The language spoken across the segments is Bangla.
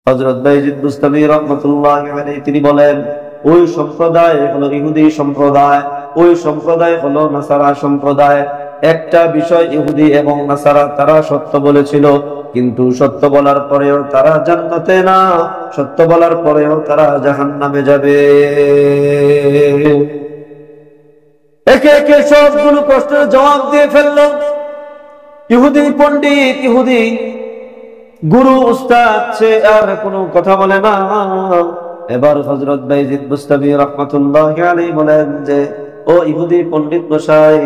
হযরত বাইজিদ বুস্তামি রাহমাতুল্লাহি আলাইহি তিনি বলেন, ওই সম্প্রদায় হলো ইহুদি সম্প্রদায়, ওই সম্প্রদায় হলো নাসারা সম্প্রদায়। একটা বিষয় ইহুদি এবং নাসারা তারা সত্য বলেছিল, কিন্তু সত্য বলার পরেও তারা জান্নাতে না, সত্য বলার পরেও তারা জাহান্নামে যাবে। একে একে সবগুলো প্রশ্নের জবাব দিয়ে ফেলল ইহুদি পণ্ডিত, ইহুদি গুরু উস্তাদ, সে আর কোনো কথা বলে না। এবার হযরত বাইজিদ বুস্তামি রাহমাতুল্লাহি আলাইহি বলেন যে, ও ইহুদি পণ্ডিত মশাই,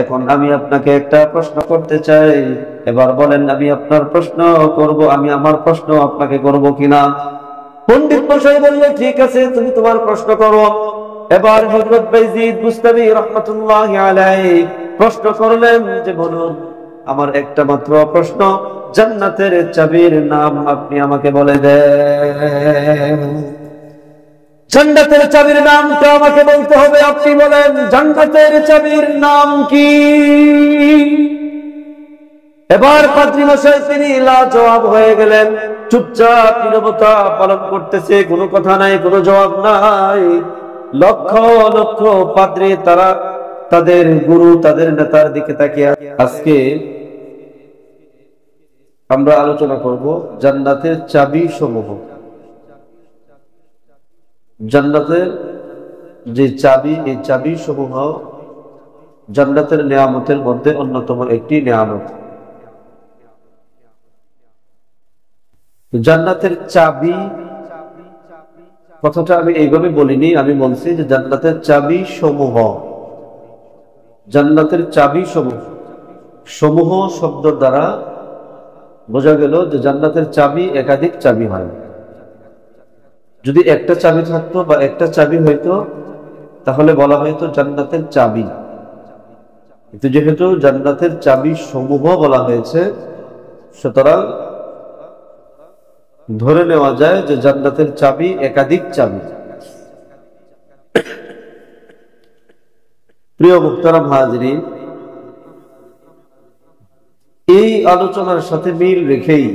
এখন আমি আপনাকে একটা প্রশ্ন করতে চাই। এবার বলেন, আমি আপনার প্রশ্ন করব, আমি আমার প্রশ্ন আপনাকে করব কিনা? পণ্ডিত মশাই বললেন, ঠিক আছে, তুমি তোমার প্রশ্ন করো। এবার হযরত বাইজিদ বুস্তামি রাহমাতুল্লাহি আলাইহি প্রশ্ন করলেন যে, বলুন, আমার একটা মাত্র প্রশ্ন, জান্নাতের চাবির নাম আপনি আমাকে বলে দেন। জান্নাতের চাবির নামটা আমাকে বলতে হবে, আপনি বলেন জান্নাতের চাবির নাম কি? এবার পাদ্রী মশাই তিনি লাজবাব হয়ে গেলেন, চুপচাপ নীরবতা পালন করতেছে, কোনো কথা নাই, কোনো জবাব নাই। লক্ষ লক্ষ পাদ্রী তারা তাদের গুরু, তাদের নেতার দিকে তাকিয়ে। আজকে আমরা আলোচনা করব জান্নাতের চাবি সমূহ। জান্নাতের যে চাবি, এই চাবি সমূহ জান্নাতের নিয়ামতের মধ্যে অন্যতম একটি নিয়ামত। জান্নাতের চাবি কথাটা আমি এইভাবে বলিনি, আমি বলছি যে জান্নাতের চাবি সমূহ। জান্নাতের চাবি সমূহ, সমূহ শব্দ দ্বারা বোঝা গেল যে জান্নাতের চাবি একাধিক চাবি হয়। যদি একটা চাবি থাকতো বা একটা চাবি হইতো তাহলে বলা হয়তো জান্নাতের চাবি, কিন্তু যেহেতু জান্নাতের চাবি সমূহ বলা হয়েছে, সুতরাং ধরে নেওয়া যায় যে জান্নাতের চাবি একাধিক চাবি। প্রিয় মুহতারাম হাজিরিন, এই আলোচনার সাথে মিল রেখেই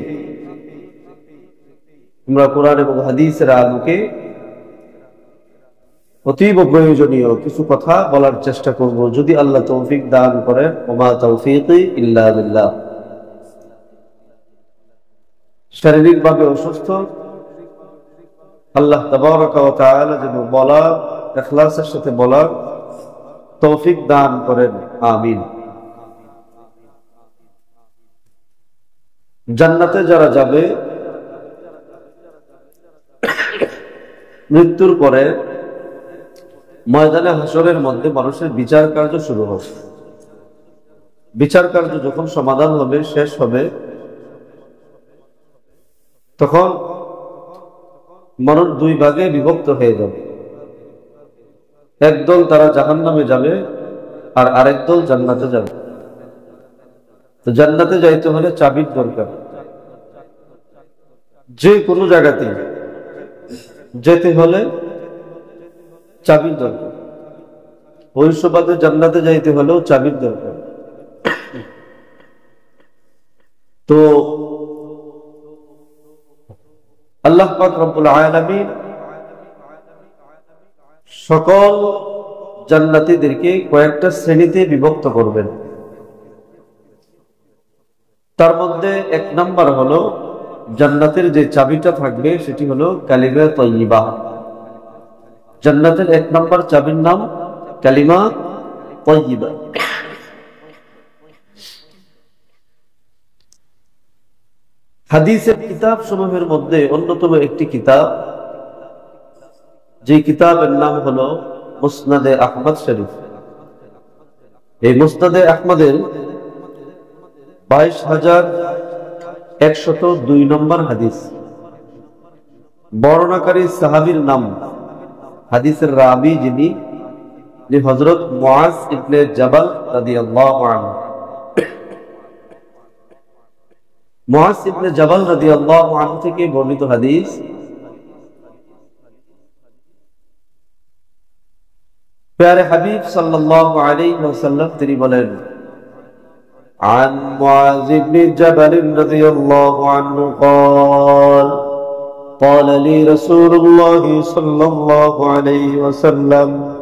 আমরা কোরআন এবং হাদিসের আলোকে অতীব প্রয়োজনীয় কিছু কথা বলার চেষ্টা করব, যদি আল্লাহ তৌফিক দান করেন। ওমা তাওফীকি ইল্লা বিল্লাহ। শারীরিকভাবে অসুস্থ, আল্লাহ তাবারাকা ওয়া তাআলা যেন বলা ইখলাসের সাথে বলার তৌফিক দান করেন, আমিন। জান্নাতে যারা যাবে, মৃত্যুর পরে ময়দানে হাসরের মধ্যে মানুষের বিচার কার্য শুরু হবে। বিচার কার্য যখন সমাধান হবে, শেষ হবে, তখন মানুষ দুই ভাগে বিভক্ত হয়ে যাবে। একদল তারা জাহান্নামে যাবে আর আরেক দল জান্নাতে যাবে। তো জান্নাতে যাইতে হলে চাবির দরকার। যে কোনো জায়গাতে যেতে হলে চাবির দরকার। ভবিষ্যতে জান্নাতে যাইতে হলেও চাবির দরকার। তো আল্লাহ পাক রব্বুল আলামিন সকল জান্নাতীদেরকে কয়েকটা শ্রেণীতে বিভক্ত করবেন। তার মধ্যে এক নাম্বার হলো, জান্নাতের যে চাবিটা থাকবে সেটি হলো কালিমা তাইয়্যিবা। জান্নাতের এক নাম্বার চাবির নাম কালিমা তাইয়্যিবা। হাদিসের কিতাব সমূহের মধ্যে অন্যতম একটি কিতাব, যে কিতাবের নাম হলো মুসনাদে আহমদ শরীফ। এই মুসনাদে আহমদের 22,102 নম্বর হাদিস। বর্ণনাকারী সাহাবীর নাম, হাদিসের রাবি যিনি হযরত মুআজ ইবনে জাবাল রাদিয়াল্লাহু আনহু। মুআজ ইবনে জাবাল রাদিয়াল্লাহু আনহু থেকে বর্ণিত হাদিস। প্যারে হাবিব সাল্লাল্লাহু আলাইহি ওয়াসাল্লাম তিনি বলেন, عن معاذ بن جبل رضي الله عنه قال قال لي رسول الله صلى الله عليه وسلم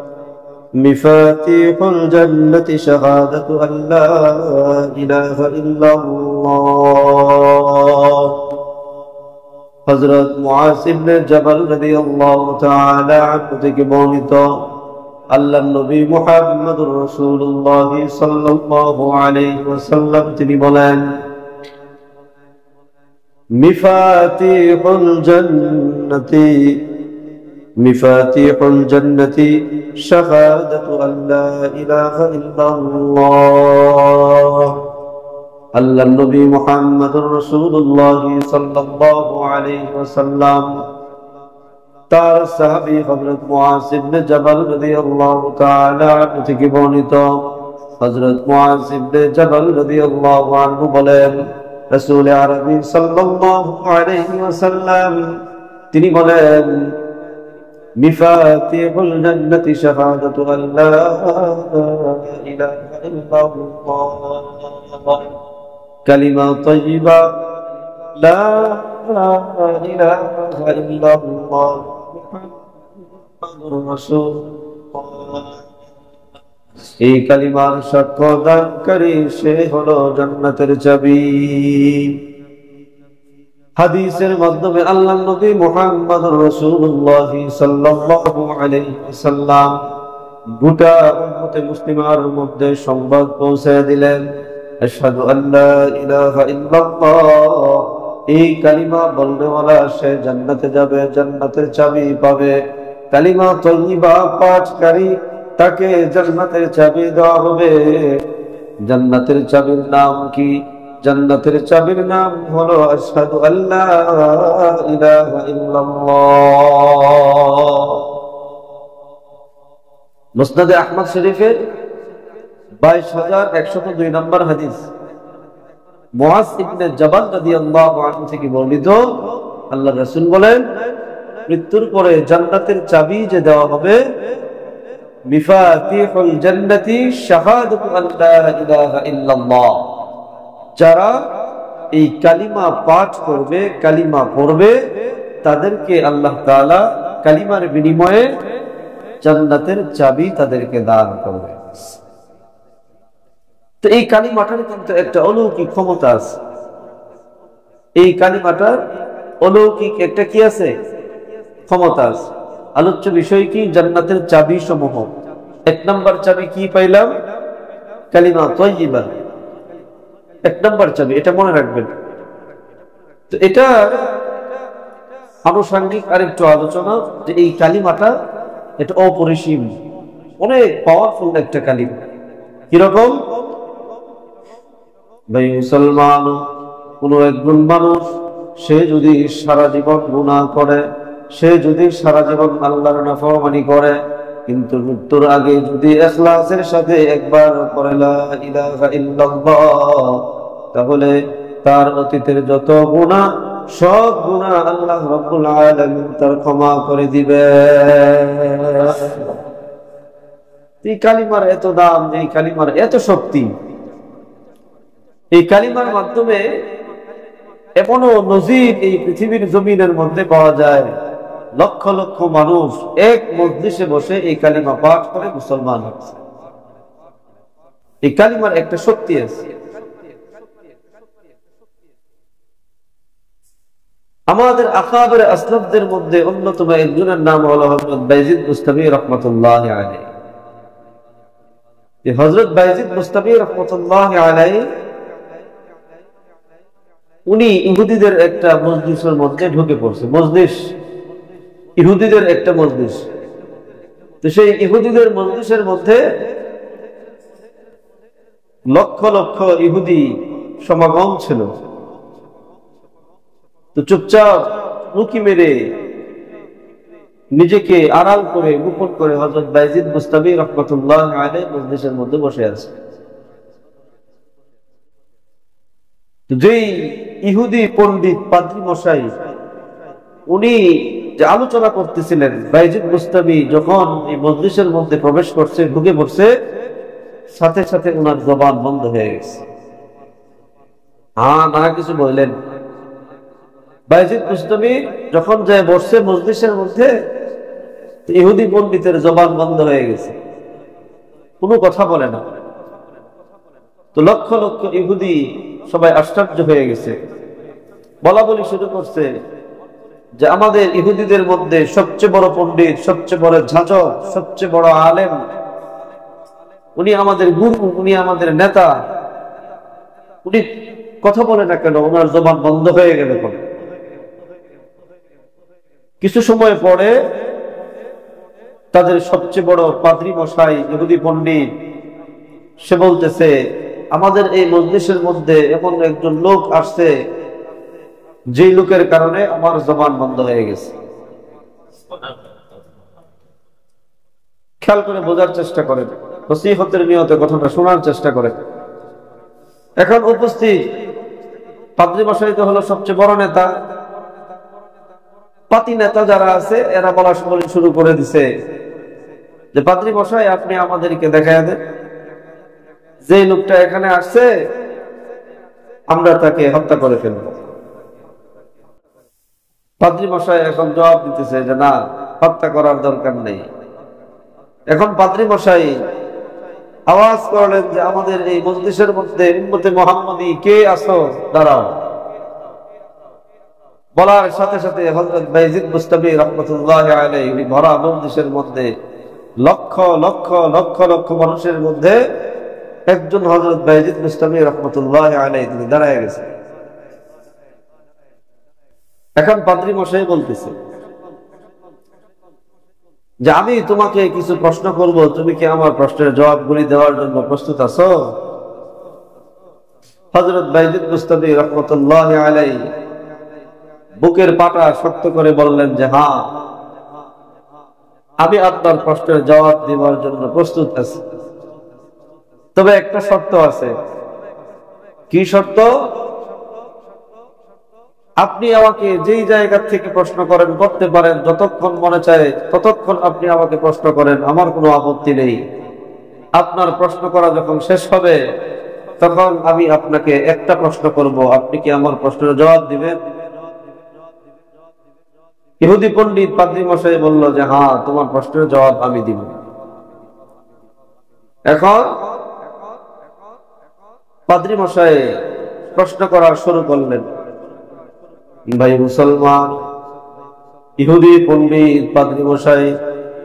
مفاتيح الجنة شهادة أن لا إله إلا الله হযরত মুআজ ইবনে জাবাল রাদিয়াল্লাহু তাআলা আনহু থেকে বর্ণিত আল্লাহর নবী মুহাম্মদুর রাসূলুল্লাহ সাল্লাল্লাহু আলাইহি ওয়াসাল্লাম তিনি বলেন মিফাতিহুল জান্নাতি শাহাদাতু আল্লা ইলাহা ইল্লাল্লাহ আল্লাহর নবী মুহাম্মদুর রাসূলুল্লাহ সাল্লাল্লাহু আলাইহি ওয়াসাল্লাম তার সাহাবী হযরত মুআজ ইবনে জাবাল রাদিয়াল্লাহু তাআলা আনহু থেকে বর্ণিত হযরত মুআজ ইবনে জাবাল রাদিয়াল্লাহু আনহু বলেন রাসূল আরবি সাল্লাল্লাহু আলাইহি ওয়াসাল্লাম তিনি বলেন মিফাতিহুল জান্নাতি শাহাদাতু আল্লা ইলাহা ইল্লাল্লাহ কালিমা তাইয়্যিবা লা ইলাহা ইল্লাল্লাহ মুহাম্মাদুর রাসূলুল্লাহ এই কালিমার সাক্ষ্যদানকারী সে হলো জান্নাতের চাবি হাদিসের মাধ্যমে আল্লাহর নবী মুহাম্মদুর রাসূলুল্লাহ সাল্লাল্লাহু আলাইহি ওয়াসাল্লাম গোটা উম্মতে মুসলিমার মধ্যে সংবাদ পৌঁছে দিলেন আশহাদু আল্লা ইলাহা ইল্লাল্লাহ এই কালিমা বলনেওয়ালা সে জান্নাতে যাবে জান্নাতের চাবি পাবে কালিমা তাইয়্যিবা পাঠকারী তাকে জান্নাতের চাবি দেওয়া হবে জান্নাতের চাবির নাম কি জান্নাতের চাবির নাম হলো আশহাদু আল্লা ইলাহা ইল্লাল্লাহ মুসনাদে আহমদ শরীফের 22102 নম্বর হাদিস মুআজ ইবনে জাবাল রাদিয়াল্লাহু আনহু থেকে বর্ণিত আল্লাহর রাসূল বলেন মৃত্যুর পরে জান্নাতের চাবি যে দেওয়া হবে মিফাতিহুল জান্নাতি শাহাদাতু আল্লা ইলাহা ইল্লাল্লাহ যারা এই কালিমা পাঠ করবে কালিমা পড়বে তাদেরকে আল্লাহ তাআলা কালিমার বিনিময়ে জান্নাতের চাবি তাদেরকে দান করবে তো এই কালিমাটার কিন্তু একটা অলৌকিক ক্ষমতা আছে এই কালিমাটার অলৌকিক একটা কি আছে ক্ষমতা আছে আলোচ্য বিষয় কি জান্নাতের চাবি সমূহ এক নম্বর চাবি কি পাইলাম কালিমা তাইয়্যিবা এক নম্বর চাবি এটা মনে রাখবেন তো এটা আনুষঙ্গিক আরেকটু আলোচনা যে এই কালিমাটা এটা অপরিসীম অনেক পাওয়ারফুল একটা কালিমা কিরকম ভাই মুসলমান কোন একজন মানুষ সে যদি সারা জীবন গুনাহ করে সে যদি সারা জীবন আল্লাহর নাফরমানি করে কিন্তু মৃত্যুর আগে যদি ইখলাসের সাথে একবার পড়ে লা ইলাহা ইল্লাল্লাহ তাহলে তার অতীতের যত গুনাহ সব গুনাহ আল্লাহ রাব্বুল আলামিন তার ক্ষমা করে দিবে এই কালিমার এত দাম এই কালিমার এত শক্তি এই কালিমার মাধ্যমে এমনও নজির এই পৃথিবীর জমিনের মধ্যে পাওয়া যায় লক্ষ লক্ষ মানুষ এক মজলিসে বসে এই কালিমা পাঠ করে মুসলমান হচ্ছে এই কালিমার একটা শক্তি আছে আমাদের আকাবের আসলাফদের মধ্যে অন্যতম একজনের নাম হলো হযরত বাইজিদ বুস্তামি রাহমাতুল্লাহি আলাইহি এই হযরত বাইজিদ বুস্তামি রাহমাতুল্লাহি আলাইহি উনি ইহুদিদের একটা মজলিসের মধ্যে ঢুকে পড়ছে মজলিস ইহুদিদের একটা মজলিস তো সেই ইহুদিদের মজলিসের মধ্যে লক্ষ লক্ষ ইহুদি সমাগম ছিল তো চুপচাপ উঁকি মেরে নিজেকে আড়াল করে গোপন করে হযরত বাইজিদ বুস্তামি রাহমাতুল্লাহি আলাইহি মজলিসের মধ্যে বসে আছে যেই ইহুদি পণ্ডিত পাদ্রী মশাই উনি যে আলোচনা করতেছিলেন বাইজিদ বুস্তামি যখন এই মজলিসের মধ্যে প্রবেশ করছে ঢুকে পড়ছে সাথে সাথে ওনার জবান বন্ধ হয়ে গেছে না কিছু বললেন বায়জিদ বুস্তামি যখন যায় বসছে মজলিসের মধ্যে, ইহুদি পণ্ডিতের জবান বন্ধ হয়ে গেছে, কোনো কথা বলে না। তো লক্ষ লক্ষ ইহুদি সবাই আশ্চর্য হয়ে গেছে, বলা বলি শুরু করছে যে আমাদের ইহুদিদের মধ্যে সবচেয়ে বড় পণ্ডিত, সবচেয়ে বড় যাজক, সবচেয়ে বড় আলেম, উনি আমাদের গুরু, উনি আমাদের নেতা, উনি কথা বলে না কেন, ওনার জবান বন্ধ হয়ে গেল কেন? কিছু সময় পরে তাদের সবচেয়ে বড় পাদ্রী মশাই, ইহুদি পণ্ডিত, সে বলতেছে আমাদের এই মজলিসের মধ্যে এমন একজন লোক আসছে, যে লোকের কারণে আমার জবান বন্ধ হয়ে গেছে। খেয়াল করে বোঝার চেষ্টা করেন, নসিহতের নিয়তে কথাটা শোনার চেষ্টা করেন। এখন উপস্থিত পাদ্রী মশাই তো হলো সবচেয়ে বড় নেতা, পাতি নেতা যারা আছে এরা বলা শুরু করে দিছে যে পাদ্রী মশাই আপনি আমাদেরকে দেখায় দেন, যে লোকটা এখানে আসছে আমরা তাকে হত্যা করে ফেলব। পাদ্রী মশাই এখন জবাব দিতেছে যে না, হত্যা করার দরকার নেই। এখন পাদ্রী মশাই আওয়াজ করলেন যে আমাদের এই মজলিসের মধ্যে উম্মতে মুহাম্মাদি কে আছো, দাঁড়াও। বলার সাথে সাথে হযরত বায়জিদ বুস্তামি রাহমাতুল্লাহি আলাইহি ভরা মজলিসের মধ্যে লক্ষ লক্ষ লক্ষ লক্ষ মানুষের মধ্যে একজন হযরত বায়জিদ বুস্তামি রাহমাতুল্লাহি আলাইহি তিনি দাঁড়ায় গেছে। এখন পাদ্রী মশাই বলতেছে যে আমি তোমাকে কিছু প্রশ্ন করব, তুমি কি আমার প্রশ্নের জবাবগুলি দেওয়ার জন্য প্রস্তুত আছো? হযরত বায়জিদ বুস্তামি রাহমাতুল্লাহি আলাইহি বুকের পাটা শক্ত করে বললেন যে হ্যাঁ, আমি আপনার প্রশ্নের জবাব দেওয়ার জন্য প্রস্তুত আছি, তবে একটা শর্ত আছে। কি শর্ত? আপনি আমাকে যেই জায়গা থেকে প্রশ্ন করেন করতে পারেন, যতক্ষণ মনে চায় ততক্ষণ আপনি আমাকে প্রশ্ন করেন, আমার কোনো আপত্তি নেই। আপনার প্রশ্ন করা যখন শেষ হবে তখন আমি আপনাকে একটা প্রশ্ন করব, আপনি কি আমার প্রশ্নের জবাব দিবেন? ইহুদি পণ্ডিত পাদ্রী মশাই বলল যে হ্যাঁ, তোমার প্রশ্নের জবাব আমি দিব। এখন পাদ্রী মশাই প্রশ্ন করা শুরু করলেন। ভাই মুসলমান, ইহুদি পণ্ডিত পাদ্রী মশাই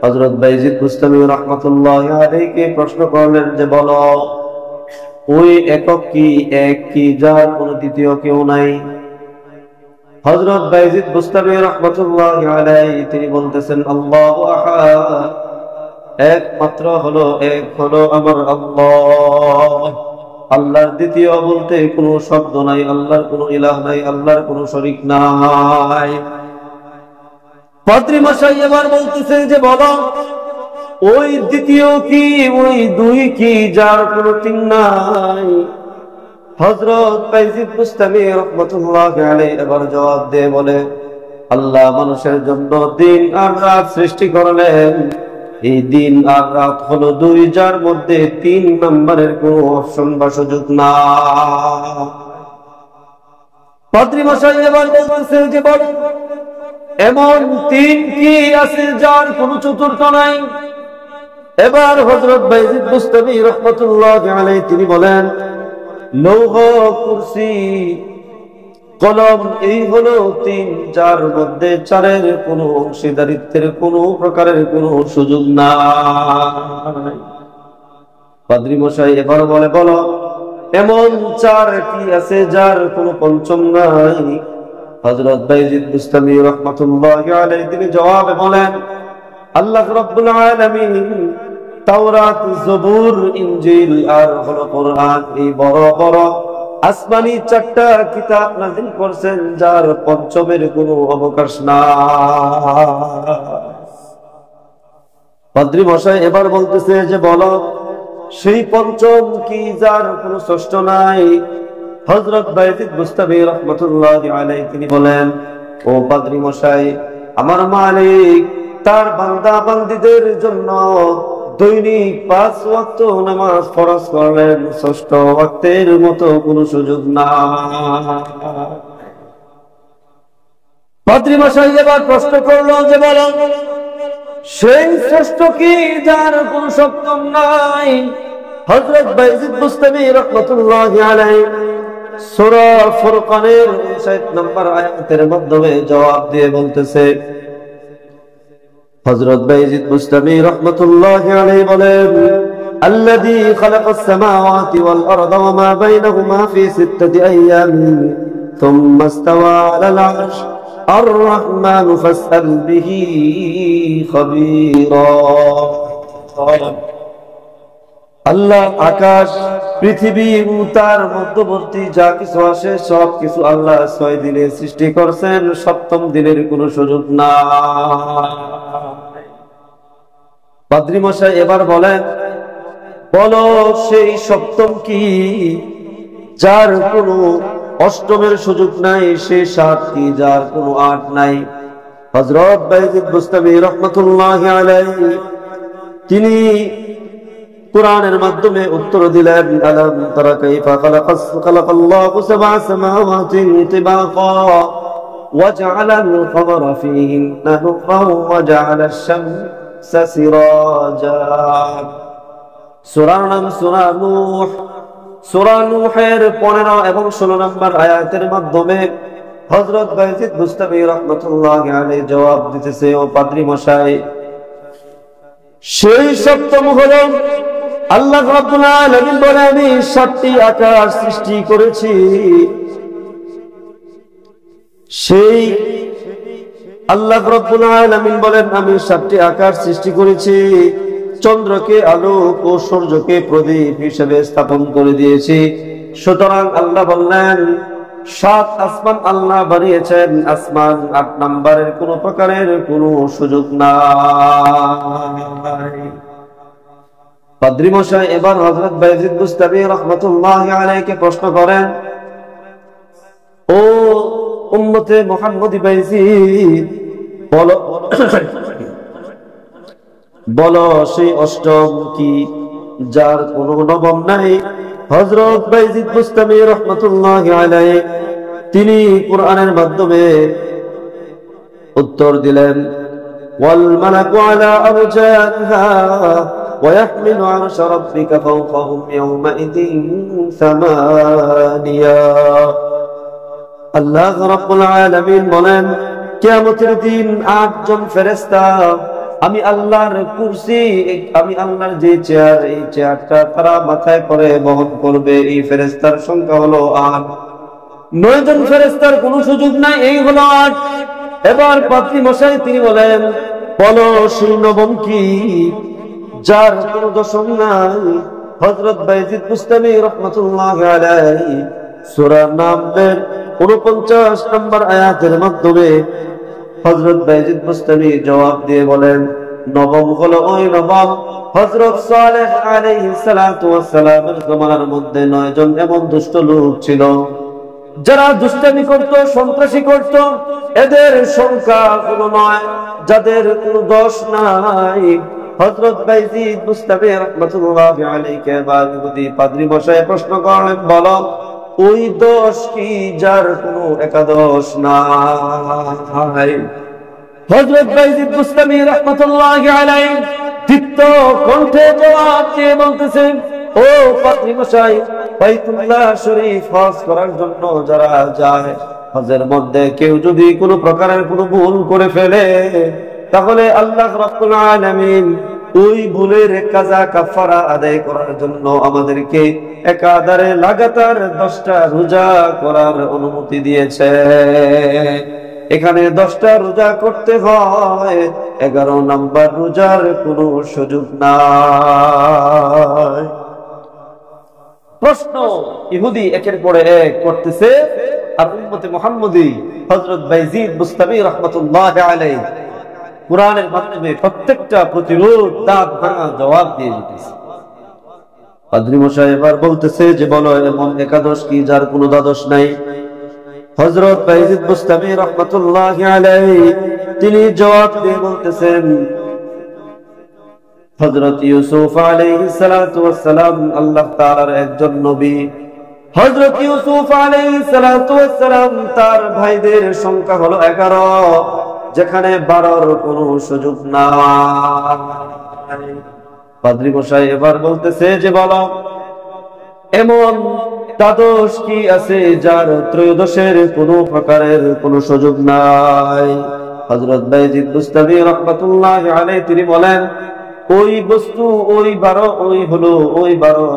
হযরত বায়জিদ বুস্তামি রাহমাতুল্লাহি আলাইহিকে প্রশ্ন করলেন যে বলো, ওই একক কি, এক কি, যার কোনো দ্বিতীয় কেউ নাই? হযরত বায়জিদ বুস্তামি রাহমাতুল্লাহি আলাইহি তিনি বলতেছেন আল্লাহু আহাদ, একমাত্র হলো, এক হলো আমার আল্লাহ। আল্লাহর দ্বিতীয় বলতে কোনো শব্দ নাই, আল্লাহর কোনো ইলাহ নাই, আল্লাহর কোনো শরীক নাই। পাদ্রী মশাই এবার বলতেছে যে বলো, ওই দ্বিতীয় কি, ওই দুই কি, যার কোনো তিন নাই? হযরত বায়জিদ বুস্তামি রাহমাতুল্লাহি আলাইহি এবার জবাব দিয়ে বলে, আল্লাহ মানুষের জন্য দিন আর রাত সৃষ্টি করলেন, এই দিন আর রাত হলো দুই, যার মধ্যে তিন নম্বরের কোনো অপশন বা সুযোগ না। পাদ্রী মশাই এবার বলতেছে যে বলো, এমন তিন কি আছে যার কোনো চতুর্থ নাই? এবার হযরত বায়জিদ বুস্তামি রাহমাতুল্লাহি আলাইহি তিনি বলেন, লৌহ, কুরসি, কলম, এই হলো তিন, যার মধ্যে চারের কোনো অংশীদারিত্বের কোনো প্রকারের কোনো সুযোগ নাই। পাদ্রী মশাই এবার বলে, বলো এমন চার কি আছে যার কোনো পঞ্চম নাই? হযরত বায়জিদ বুস্তামি রাহমাতুল্লাহি আলাইহি তিনি জবাবে বলেন, আল্লাহ রাব্বুল আলামিন তাওরাত, জবুর, ইনজিল আর হলো কোরআন, এই বড় বড় আসমানি চারটা কিতাব নাযিল করেছেন, যার পঞ্চমের কোনো অবকাশ নাই। পাদ্রী মশাই এবার বলতেছে যে বলো, সেই পঞ্চম কি যার কোনো ষষ্ঠ নাই? হযরত বায়জিদ বুস্তামি রাহমাতুল্লাহি আলাইহি তিনি বলেন, ও পাদ্রী মশাই, আমার মালিক তার বান্দা বান্দীদের জন্য দৈনিক 5 ওয়াক্ত নামাজ ফরজ করলেন, ষষ্ঠ ওয়াক্তের মতো কোনো সুযোগ নাই। পাদ্রী মশাই এবার প্রশ্ন করলো যে বলো সেই শ্রেষ্ঠ কি যার কোন সপ্তম নাই? হযরত বাইজিদ বুস্তামি রাহমাতুল্লাহি আলাইহি সূরা ফুরকানের 59 নম্বর আয়াতের মাধ্যমে জবাব দিয়ে বলতেছে, হযরত বাইজিদ বুস্তামি রাহমাতুল্লাহি আলাইহি বলেন, আল্লাযী খালাকাস সামাওয়াতি ওয়াল আরদা ওয়া মা বাইনাহুমা ফি সিত্তাতি আইয়ামিন সুম্মা ইসতাওয়া আলাল আরশ আর-রাহমানু ফাসআল বিহি খাবীরা। আল্লাহ আকাশ, পৃথিবী ও তার মধ্যবর্তী যা কিছু আছে সব কিছু আল্লাহ 6 দিনে সৃষ্টি করেছেন, সপ্তম দিনের কোনো সুযোগ নাই। পাদ্রী মশাই এবার বলেন, বলো সেই সপ্তম কি যার কোনো অষ্টমের সুযোগ নাই? সেই 7 কি যার কোনো 8 নাই? হযরত বাইজিদ বুস্তামি রাহমাতুল্লাহি আলাইহি তিনি কুরআনের মাধ্যমে উত্তর দিলেন, আলাম তারা কাইফা খালাকাল্লাহু সাবআ সামাওয়াতিন তিবাকা ওয়া জাআলাল কমারা ফীহিন্না নূরান ওয়া জাআলাশ শামসা সিরাজা। সূরার নাম সূরা নূহ। সূরা নূহের 15 এবং 16 নম্বর আয়াতের মাধ্যমে হযরত বাইজিদ বুস্তামি রাহমাতুল্লাহি আলাইহি জবাব দিতেছে, ও পাদ্রী মশাই, সেই সপ্তম হলো আল্লাহ রাব্বুল আলামিন বলে, আমি 7টি আকাশ সৃষ্টি করেছি। সেই আল্লাহ রাব্বুল আলামিন বলেন, আমি 7টি আকাশ সৃষ্টি করেছি, চন্দ্রকে আলোক ও সূর্যকে প্রদীপ হিসেবে স্থাপন করে দিয়েছি। সুতরাং আল্লাহ বললেন 7 আসমান আল্লাহ বানিয়েছেন, আসমান 8 নম্বরের কোন প্রকারের কোনো সুযোগ নাই। পাদ্রী মশাই এবার হযরত বাইজিদ বুস্তামি রাহমাতুল্লাহি আলাইহি প্রশ্ন করেন, ও উম্মতে মুহাম্মদী বাইজিদ, বলো বলো সেই অষ্টম কি যার কোনো নবম নাই? হযরত বাইজিদ বুস্তামি রাহমাতুল্লাহি আলাইহি তিনি কুরআনের মাধ্যমে উত্তর দিলেন, ওয়াল মালাকু আলা আরজাতিহা ওয়া ইয়াহমিলু আরশা রাব্বিকা ফাওকাহুম ইয়াওমাইযিন সামানিয়া। আল্লাহ রাব্বুল আলামিন বলেন, কিয়ামতের দিন 8 জন ফেরেশতা আমি আল্লাহর কুরসি, আমি আল্লাহর যে চেয়ার, এই চেয়ারটা তারা মাথায় করে বহন করবে। এই ফেরেশতার সংখ্যা হলো 8। 9 জন ফেরেশতার কোনো সুযোগ নাই, এই হলো 8। এবার পাদ্রী মশাই তিনি বলেন, বলো সেই নবম কি যার কোনো দশম নাই? হযরত বাইজিদ বুস্তামি রাহমাতুল্লাহি আলাইহি সূরা নামের 49 নম্বর আয়াতের মাধ্যমে হযরত বাইজিদ বুস্তামি জবাব দিয়ে বলেন, নবম হলো ওই নবম হযরত সালেহ আলাইহিস সালাতু ওয়াস সালামের জমানার মধ্যে 9 জন এমন দুষ্ট লোক ছিল যারা দুষ্টামি করত, সন্ত্রাসী করত। এদের সংখ্যা কোনো নয়, যাদের কোনো দোষ নাই। হযরত বাইজিদ বুস্তামি রাহমাতুল্লাহি আলাইহি বাগদি পাদ্রী মশাই প্রশ্ন করলেন, বলো ওই দোষ কি যার কোনো একাদশ নাই? হযরত বাইজিদ বুস্তামি রাহমাতুল্লাহি আলাইহি দীপ্ত কণ্ঠে জবাব দিয়ে বলতেছেন, ও পাদ্রী মশাই, বাইতুল্লাহ শরীফ হজ করার জন্য যারা যায়, হজের মধ্যে কেউ যদি কোনো প্রকারের কোনো ভুল করে ফেলে, তাহলে আল্লাহ রাব্বুল আলামিন ওই ভুলের কাজা কাফারা আদায় করার জন্য আমাদেরকে একাধারে লাগাতার 10টা রোজা করার অনুমতি দিয়েছে। এখানে 10টা রোজা করতে হয়, 11 নম্বর রোজার কোনো সুযোগ নাই। প্রশ্ন ইহুদি একের পরে এক করতেছে, আর উম্মতে মুহাম্মদী হযরত বাইজিদ বুস্তামি রাহমাতুল্লাহি আলাইহি কুরআনের মাধ্যমে প্রত্যেকটা প্রতিরোধ দাঁত ভাঙা জবাব দিয়ে দিতেছে। পাদ্রী মশাই এবার বলতেছে যে, বলো এমন একাদশ কি যার কোনো দ্বাদশ নাই? হযরত বাইজিদ বুস্তামি রাহমাতুল্লাহি আলাইহি তিনি জবাব দিয়ে বলতেছেন, হযরত ইউসুফ আলাইহিস সালাতু ওয়াস সালাম আল্লাহ তাআলার একজন নবী। হযরত ইউসুফ আলাইহিস সালাতু ওয়াস সালাম তার ভাইদের সংখ্যা হলো 11, যেখানে 12-র কোনো সুযোগ নাই। পাদ্রী মশাই এবার বলতেছে যে বলো, এমন দ্বাদশ কি আছে যার ত্রয়োদশের কোনো প্রকারের কোনো সুযোগ নাই? হযরত বাইজিদ বুস্তামি রাহমাতুল্লাহি আলাইহি তিনি বলেন, ওই বস্তু, ওই 12, ওই হলো ওই 12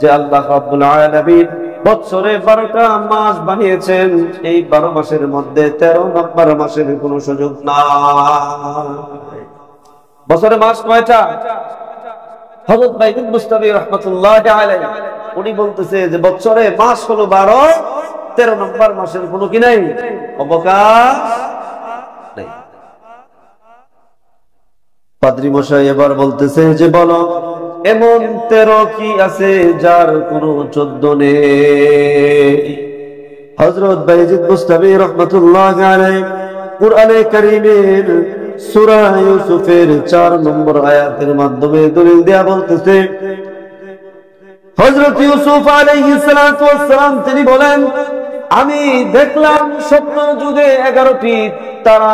যে আল্লাহ রাব্বুল আলামিন বছরে 12টা মাস বানিয়েছেন। এই 12 মাসের মধ্যে 13 নম্বর মাসের কোনো সুযোগ নাই। বছরে মাস কয়টা? হযরত বাইজিদ বুস্তামি রাহমাতুল্লাহি আলাইহি উনি বলতেছে যে বছরে মাস হলো 12, 13 নম্বর মাসের কোনো কি নাই, অবকাশ নাই। পাদ্রী মশাই এবার বলতেছে যে বলো, এমন 13 কি আছে যার কোনো 14 নেই? হযরত বাইজিদ বুস্তামি রাহমাতুল্লাহি আলাইহি কুরআনে কারীমের সূরা ইউসুফের 4 নম্বর আয়াতের মাধ্যমে দলিল দেয়া বলতেছে, হযরত ইউসুফ আলাইহিস সালাতু ওয়াস সালাম তিনি বলেন, আমি দেখলাম স্বপ্ন যুগে 11টি তারা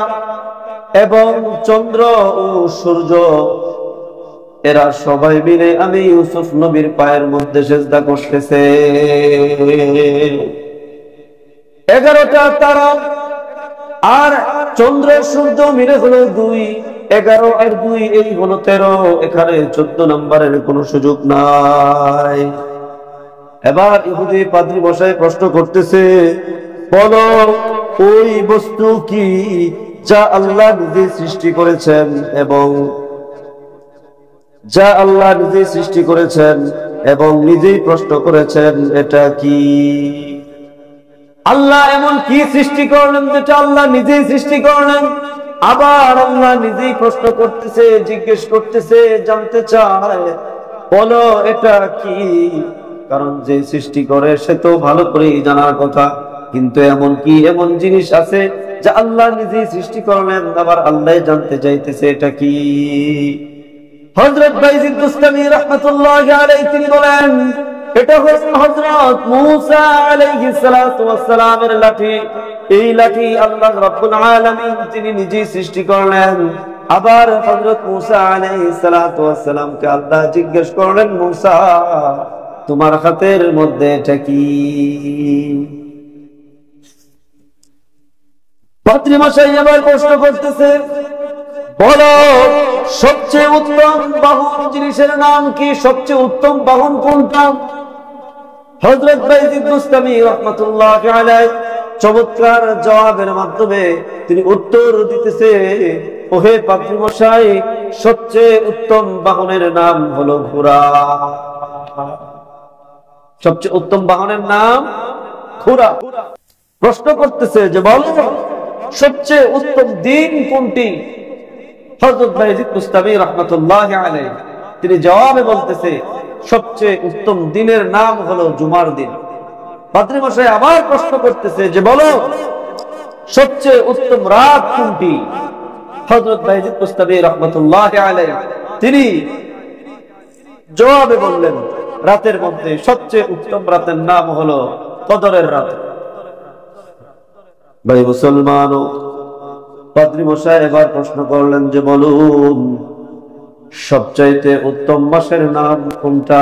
এবং চন্দ্র ও সূর্য, এরা সবাই মিলে আমি ইউসুফ নবীর পায়ের মধ্যে সিজদা করতেছে। 11টা তারা আর চন্দ্র সূর্য মিলে হলো 2, 11 আর 2 এই হলো 13, এখানে 14 নম্বরের কোনো সুযোগ নাই। এবার ইহুদি পাদ্রী মশাই প্রশ্ন করতেছে, বলো ওই বস্তু কি যা আল্লাহ নিজে সৃষ্টি করেছেন এবং যা আল্লাহ নিজে সৃষ্টি করেছেন এবং নিজেই প্রশ্ন করেছেন, এটা কি? আল্লাহ এমন কি সৃষ্টি করলেন যেটা আল্লাহ নিজেই সৃষ্টি করলেন? আবার আল্লাহ নিজেই প্রশ্ন করতেছে, জিজ্ঞেস করতেছে, জানতে চায়, বলো এটা কি? কারণ যে সৃষ্টি করে সে তো ভালো করেই জানার কথা, কিন্তু এমন কি এমন জিনিস আছে যা আল্লাহ নিজেই সৃষ্টি করলেন, আবার আল্লাহ জানতে চাইতেছে এটা কি? হযরত বাইজিদ বুস্তামি রাহমাতুল্লাহি আলাইহি তিনি বলেন, এটা হলো হযরত মূসা আলাইহিস সালাতু ওয়াস সালামের লাঠি। এই লাঠি আল্লাহ রাব্বুল আলামিন তিনি নিজেই সৃষ্টি করলেন। আবার হযরত মূসা আলাইহিস সালাতু ওয়াস সালামকে আল্লাহ জিজ্ঞেস করলেন, মূসা তোমার হাতের মধ্যে এটা কি? পাদ্রী মশাই আবার প্রশ্ন করতেছে, বলো সবচেয়ে উত্তম বাহন জিনিসের নাম কি? সবচেয়ে উত্তম বাহন কোনটা? হযরত বাইজিদ বুস্তামি রাহমাতুল্লাহি আলাইহি চমৎকার জবাবের মাধ্যমে তিনি উত্তর দিতেছে, ওহে পাদ্রী মশাই, সবচেয়ে উত্তম বাহনের নাম হলো ঘোড়া। সবচেয়ে উত্তম বাহনের নাম ঘোড়া। প্রশ্ন করতেছে যে বলো সবচেয়ে উত্তম দিন কোনটি? হযরত বাইজিদ বুস্তামি রাহমাতুল্লাহি আলাইহি তিনি জবাবে বলতেছে, সবচেয়ে উত্তম দিনের নাম হলো জুমার দিন। পাদ্রী মশাই আবার প্রশ্ন করতেছে যে বলো সবচেয়ে উত্তম রাত কোনটি? হযরত বাইজিদ বুস্তামি রাহমাতুল্লাহি আলাইহি তিনি জবাবে বললেন, রাতের মধ্যে সবচেয়ে উত্তম রাতের নাম হলো কদরের রাত। ভাই মুসলমান, পাদ্রী মশাই এবার প্রশ্ন করলেন যে বলুন সবচাইতে উত্তম মাসের নাম কোনটা?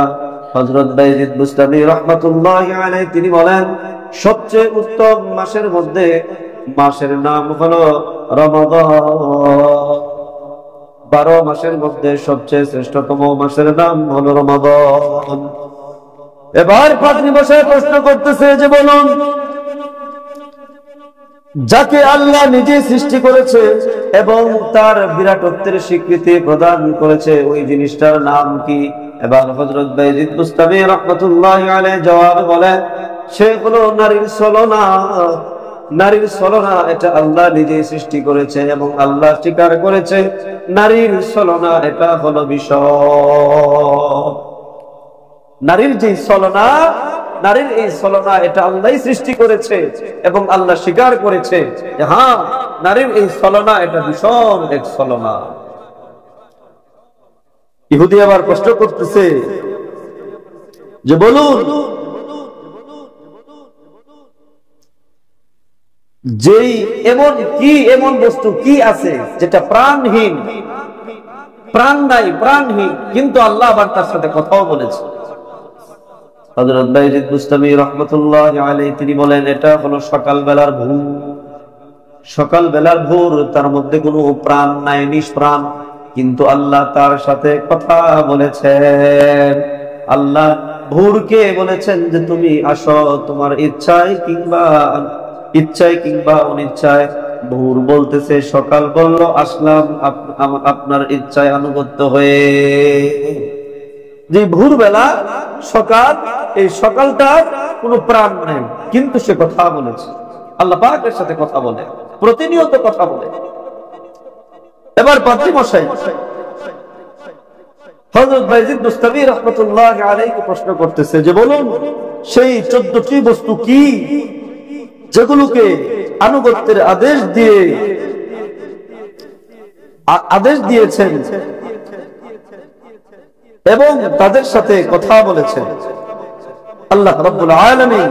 হযরত বাইজিদ বুস্তামি রাহমাতুল্লাহি আলাইহি তিনি বলেন, সবচেয়ে উত্তম মাসের মধ্যে মাসের নাম হলো রমাদান। 12 মাসের মধ্যে সবচেয়ে শ্রেষ্ঠতম মাসের নাম হলো রমাদান। এবার পাদ্রী মশাই প্রশ্ন করতেছে যে বলুন যাকে আল্লাহ নিজে সৃষ্টি করেছে এবং তার বিরাটত্বের স্বীকৃতি প্রদান করেছে, ওই জিনিসটার নাম কি? এবার হযরত বাইজিদ বুস্তামি রাহমাতুল্লাহি আলাইহি জবাব বলেন, সে হলো নারীর ছলনা। নারীর ছলনা এটা আল্লাহ নিজে সৃষ্টি করেছে এবং আল্লাহ স্বীকার করেছে। নারীর ছলনা এটা হলো বিষয়। নারীর যে ছলনা, নারীর এই ছলনা এটা আল্লাহই সৃষ্টি করেছে এবং আল্লাহ স্বীকার করেছে যে হ্যাঁ, নারীর এই ছলনা এটা ভীষণ এক ছলনা। ইহুদি আবার প্রশ্ন করতেছে যে বলুন যেই এমন বস্তু কি আছে যেটা প্রাণহীন, প্রাণ নাই, প্রাণহীন, কিন্তু আল্লাহ আবার তার সাথে কথাও বলেছে। হযরত বাইজিদ বুস্তামি রাহমাতুল্লাহি আলাইহি তিনি বলেন, এটা হলো সকালবেলার ভোর। সকালবেলার ভোর, তার মধ্যে কোনো প্রাণ নাই, নিষ্প্রাণ, কিন্তু আল্লাহ তার সাথে কথা বলেছেন। আল্লাহ ভোরকে বলেছেন যে তুমি আসো তোমার ইচ্ছায় কিংবা অনিচ্ছায়। ভোর বলতেছে, সকাল বলল আসলাম আপনার ইচ্ছায় আনুগত্য হয়ে। যে ভোরবেলা সকাল, এই সকালটার কোনো প্রাণ নেই, কিন্তু সে কথা বলেছে। আল্লাহ পাকের সাথে কথা বলে, প্রতিনিয়ত কথা বলে। এবার পাদ্রী মশাই হযরত বাইজিদ বুস্তামি রাহমাতুল্লাহি আলাইহি প্রশ্ন করতেছে যে বলুন সেই 14টি বস্তু কি যেগুলোকে আনুগত্যের আদেশ দিয়েছেন এবং তাদের সাথে কথা বলেছেন। আল্লাহ রাব্বুল আলামিন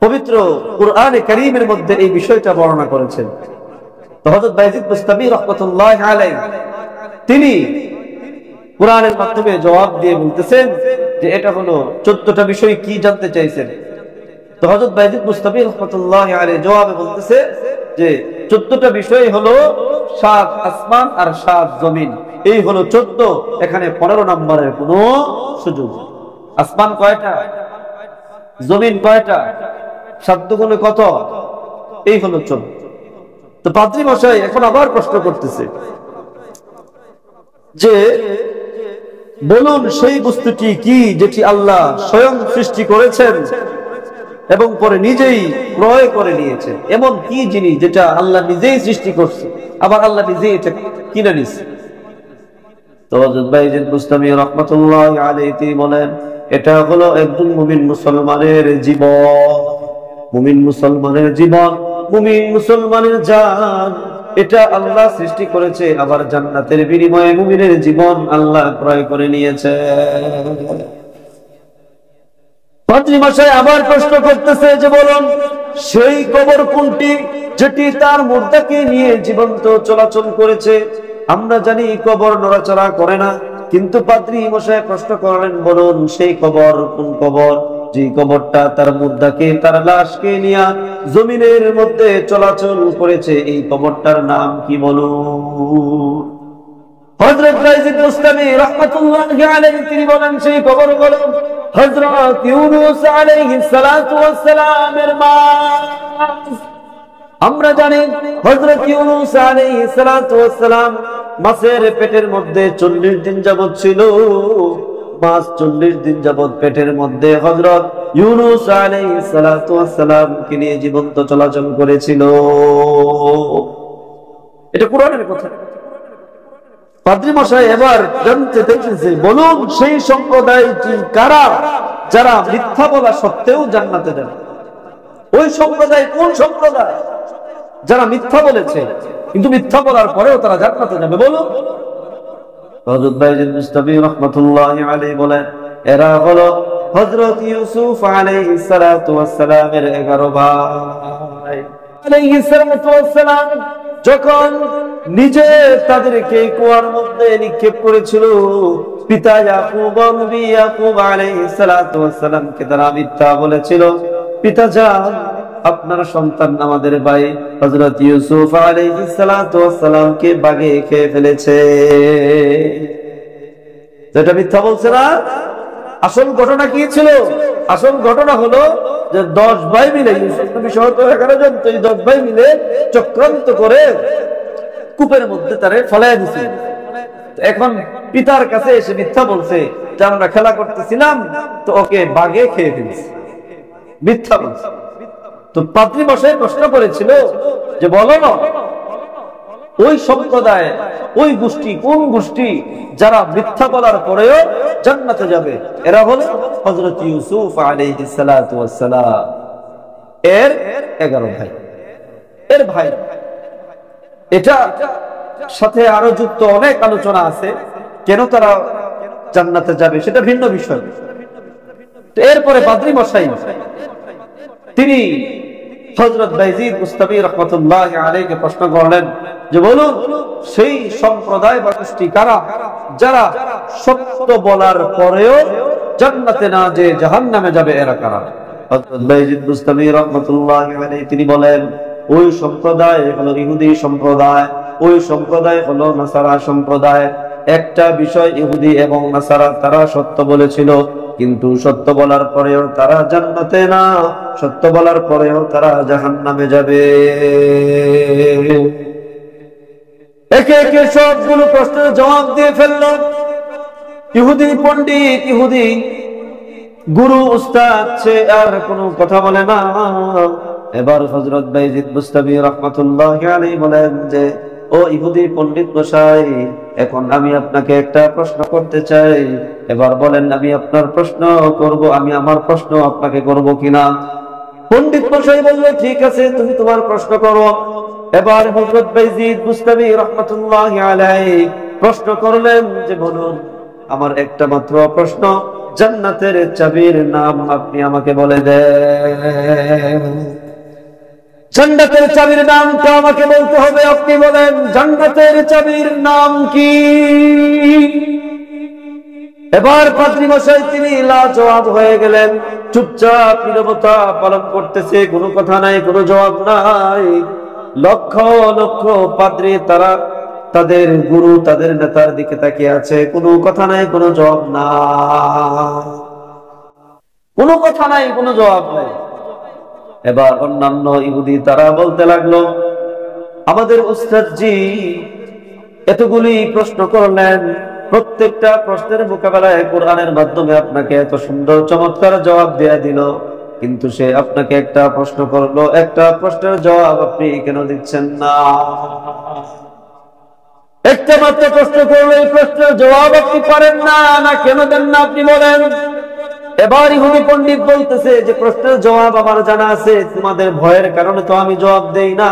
পবিত্র কুরআনে কারীমের মধ্যে এই বিষয়টা বর্ণনা করেছেন। তো হযরত বাইজিদ বুস্তামি রাহমাতুল্লাহি আলাইহি তিনি কুরআনের মাধ্যমে জবাব দিয়ে বলতেছেন যে এটা হলো 14টা বিষয়। কি জানতে চাইছেন? তো হযরত বাইজিদ বুস্তামি রাহমাতুল্লাহি আলাইহি জবাবে বলতেছে যে 14টা বিষয় হলো 7 আসমান আর 7 জমিন। এই হলো 14, এখানে 15 নম্বরের কোনো সুযোগ। আসমান কয়টা, জমিন কয়টা, শব্দগুলো কত, এই হলো 14। তো পাদ্রী মশাই এখন আবার প্রশ্ন করতেছে যে বলুন সেই বস্তুটি কি যেটি আল্লাহ স্বয়ং সৃষ্টি করেছেন এবং পরে নিজেই ক্রয় করে নিয়েছেন। এমন কি জিনিস যেটা আল্লাহ নিজেই সৃষ্টি করছে, আবার আল্লাহ নিজেই এটা কিনে নিছে? তো হযরত বাইজিদ বুস্তামি রাহমাতুল্লাহি আলাইহি তিনি বলেন, এটা হলো একজন মুমিন মুসলমানের জীবন, মুমিন মুসলমানের জীবন, মুমিন মুসলমানের জান। এটা আল্লাহ সৃষ্টি করেছে, আবার জান্নাতের বিনিময়ে মুমিনের জীবন আল্লাহ ক্রয় করে নিয়েছে। পাদ্রী মশাই আবার প্রশ্ন করতেছে যে বলুন সেই কবর কোনটি যেটি তার মুর্দাকে নিয়ে জীবন্ত চলাচল করেছে? আমরা জানি কবর নড়াচড়া করে না, কিন্তু পাদ্রী মশাই প্রশ্ন করলেন বলুন সেই কবর কোন কবর যে কবরটা তার মুর্দাকে, তার লাশকে নিয়ে জমিনের মধ্যে চলাচল করেছে? এই কবরটার নাম কি বলুন? হযরত বাইজিদ বুস্তামি রাহমাতুল্লাহি আলাইহি তিনি বলেন সেই কবর হলো হযরত ইউনূস আলাইহিস সালাতু ওয়াস সালামের মাছ। আমরা জানি হযরত ইউনূস আলাইহিস সালাতু ওয়াস সালাম মাছের পেটের মধ্যে 40 দিন যাবত ছিল। মাছ 40 দিন যাবত পেটের মধ্যে হযরত ইউনূস আলাইহিস সালাতু ওয়াস সালামকে নিয়ে জীবন্ত চলাচল করেছিল। এটা কুরআনের কথা। পাদ্রী মশাই এবার জানতে চাইছে বলুন সেই সম্প্রদায়টি কারা যারা মিথ্যা বলা সত্ত্বেও জান্নাতে যাবে? ওই সম্প্রদায় কোন সম্প্রদায় যারা মিথ্যা বলেছে কিন্তু মিথ্যা বলার পরেও তারা জান্নাতে যাবে? বলুন। হযরত বাইজিদ বুস্তামি রাহমাতুল্লাহি আলাইহি বলেন এরা হলো হযরত ইউসুফ আলাইহিস সালাতু ওয়াস সালামের 11 ভাই আলাইহিস সালাতু ওয়াস সালাম যখন নিজে তাদেরকে কুয়ার মধ্যে নিক্ষেপ করেছিল, পিতা ইয়াকুব নবী ইয়াকুব আলাইহিস সালাতু ওয়াস সালামকে তারা মিথ্যা বলেছিল, পিতা যান আপনার সন্তান আমাদের ভাই হযরত ইউসুফ আলাইহিস সালাতু ওয়াস সালামকে বাঘে খেয়ে ফেলেছে। এটা মিথ্যা বলছে না? আসল ঘটনা কি ছিল? আসল ঘটনা হলো যে 10 ভাই মিলে, ইউসুফ নবী সহ 11 জন, তো এই 10 ভাই মিলে চক্রান্ত করে কূপের মধ্যে তারে ফেলায় দিয়েছে। এখন পিতার কাছে এসে মিথ্যা বলছে যে আমরা খেলা করতেছিলাম তো ওকে বাঘে খেয়ে ফেলছে, মিথ্যা বলছে। তো পাদ্রী মশাই প্রশ্ন করেছিল যে বলো না ওই সম্প্রদায়, ওই গোষ্ঠী কোন গোষ্ঠী যারা মিথ্যা বলার পরেও জান্নাতে যাবে? এরা হলো হযরত ইউসুফ আলাইহিস সালাতু ওয়াস সালাম এর 11 ভাই, এর ভাই। এটা সাথে আরো যুক্ত অনেক আলোচনা আছে, কেন তারা জান্নাতে যাবে সেটা ভিন্ন বিষয়। তো এরপরে পাদ্রী মশাই তিনি হযরত বাইজিদ বুস্তামি রাহমাতুল্লাহি আলাইহি প্রশ্ন করলেন যে বলুন সেই সম্প্রদায় বা গোষ্ঠী কারা যারা সত্য বলার পরেও জান্নাতে না যেয়ে জাহান্নামে যাবে, এরা কারা? হযরত বাইজিদ বুস্তামি রাহমাতুল্লাহি আলাইহি তিনি বলেন ওই সম্প্রদায় হলো ইহুদি সম্প্রদায়, ওই সম্প্রদায় হলো নাসারা সম্প্রদায়। একটা বিষয় ইহুদি এবং নাসারা তারা সত্য বলেছিল, কিন্তু সত্য বলার পরেও তারা জান্নাতে না, সত্য বলার পরেও তারা জাহান্নামে যাবে। একে একে সবগুলো প্রশ্নের জবাব দিয়ে ফেলল ইহুদি পণ্ডিত, ইহুদি গুরু উস্তাদ, সে আর কোনো কথা বলে না। এবার হযরত বাইজিদ বুস্তামি রাহমাতুল্লাহি আলাইহি বলেন যে ও ইহুদি পণ্ডিত মশাই, এখন আমি আপনাকে একটা প্রশ্ন করতে চাই, এবার বলেন আমি আপনার প্রশ্ন করব, আমি আমার প্রশ্ন আপনাকে করব কিনা? পণ্ডিত মশাই বলল ঠিক আছে, তুমি তোমার প্রশ্ন করো। এবার হযরত বাইজিদ বুস্তামি রাহমাতুল্লাহি আলাইহি প্রশ্ন করলেন যে বলুন আমার একটা মাত্র প্রশ্ন, জান্নাতের চাবির নাম আপনি আমাকে বলে দেন। জান্নাতের চাবির নাম তো আমাকে বলতে হবে, আপনি বলেন জান্নাতের চাবির নাম কি? এবার পাদ্রী মশাই তিনি লাজবাব হয়ে গেলেন, চুপচাপ নীরবতা পালন করতেছে, কোনো কথা নাই, কোনো জবাব নাই। লক্ষ লক্ষ পাদ্রী তারা তাদের গুরু তাদের নেতার দিকে তাকিয়ে আছে, কোনো কথা নাই, কোনো জবাব নাই, কোনো কথা নাই, কোনো জবাব নাই। এবার অন্যান্য ইহুদি তারা বলতে লাগলো আমাদের উস্তাদজি এতগুলি প্রশ্ন করলেন, প্রত্যেকটা প্রশ্নের মোকাবেলায় কোরআনের মাধ্যমে আপনাকে এত সুন্দর চমৎকার জবাব দেয়া দিল, কিন্তু সে আপনাকে একটা প্রশ্ন করলো, একটা প্রশ্নের জবাব আপনি কেন দিচ্ছেন না? একটা মাত্র প্রশ্ন করলো, এই প্রশ্নের জবাব আপনি পারেন না, না কেন দেন না আপনি বলেন। এবার ইহুদি পণ্ডিত বলতেছে যে প্রশ্নের জবাব আমার জানা আছে, তোমাদের ভয়ের কারণে তো আমি জবাব দেই না,